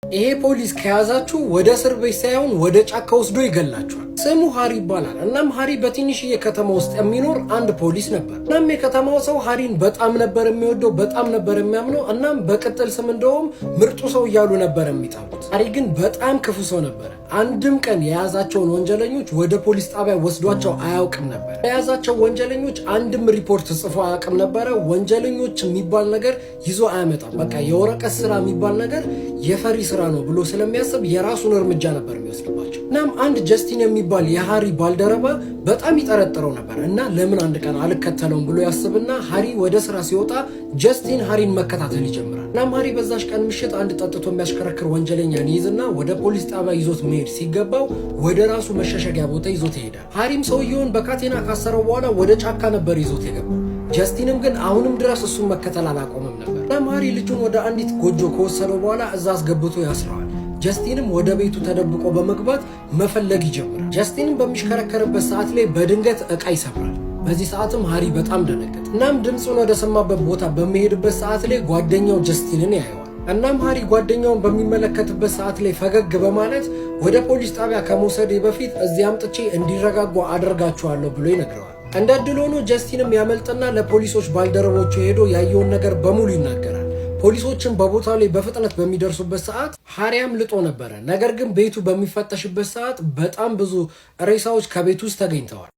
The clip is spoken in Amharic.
ይሄ ፖሊስ ከያዛችሁ ወደ እስር ቤት ሳይሆን ወደ ጫካ ወስዶ ይገላችኋል። ስሙ ሃሪ ይባላል። እናም ሃሪ በትንሽዬ ከተማ ውስጥ የሚኖር አንድ ፖሊስ ነበር። እናም የከተማው ሰው ሃሪን በጣም ነበር የሚወደው፣ በጣም ነበር የሚያምነው። እናም በቅጥል ስም እንደውም ምርጡ ሰው እያሉ ነበር የሚጠሩት። ሃሪ ግን በጣም ክፉ ሰው ነበር። አንድም ቀን የያዛቸውን ወንጀለኞች ወደ ፖሊስ ጣቢያ ወስዷቸው አያውቅም ነበር። የያዛቸው ወንጀለኞች አንድም ሪፖርት ጽፎ አያውቅም ነበረ። ወንጀለኞች የሚባል ነገር ይዞ አያመጣም። በቃ የወረቀት ስራ የሚባል ነገር የፈሪ ስራ ነው ብሎ ስለሚያስብ የራሱን እርምጃ ነበር የሚወስድባቸው። እናም አንድ ጀስቲን የሚባል የሃሪ ባልደረባ በጣም ይጠረጥረው ነበር እና ለምን አንድ ቀን አልከተለውም ብሎ ያስብና ሃሪ ወደ ስራ ሲወጣ ጀስቲን ሃሪን መከታተል ይጀምራል። እናም ሃሪ በዛሽ ቀን ምሽት አንድ ጠጥቶ የሚያሽከረክር ወንጀለኛን ይይዝና ወደ ፖሊስ ጣቢያ ይዞት መሄድ ሲገባው ወደ ራሱ መሸሸጊያ ቦታ ይዞት ይሄዳል። ሃሪም ሰውየውን በካቴና ካሰረው በኋላ ወደ ጫካ ነበር ይዞት የገባው። ጀስቲንም ግን አሁንም ድረስ እሱን መከተል አላቆመም ነበር። እናም ሃሪ ልጁን ወደ አንዲት ጎጆ ከወሰደው በኋላ እዛ አስገብቶ ያስረዋል። ጀስቲንም ወደ ቤቱ ተደብቆ በመግባት መፈለግ ይጀምራል። ጀስቲንም በሚሽከረከርበት ሰዓት ላይ በድንገት ዕቃ ይሰብራል። በዚህ ሰዓትም ሃሪ በጣም ደነገጠ። እናም ድምፁን ወደ ሰማበት ቦታ በሚሄድበት ሰዓት ላይ ጓደኛው ጀስቲንን ያየዋል። እናም ሃሪ ጓደኛውን በሚመለከትበት ሰዓት ላይ ፈገግ በማለት ወደ ፖሊስ ጣቢያ ከመውሰዴ በፊት እዚህ አምጥቼ እንዲረጋጉ አደርጋቸዋለሁ ብሎ ይነግረዋል። እንደ ዕድል ሆኖ ጀስቲንም ያመልጥና ለፖሊሶች ባልደረቦቹ ሄዶ ያየውን ነገር በሙሉ ይናገራል። ፖሊሶችን በቦታው ላይ በፍጥነት በሚደርሱበት ሰዓት ሃሪ አምልጦ ነበረ። ነገር ግን ቤቱ በሚፈተሽበት ሰዓት በጣም ብዙ ሬሳዎች ከቤት ውስጥ ተገኝተዋል።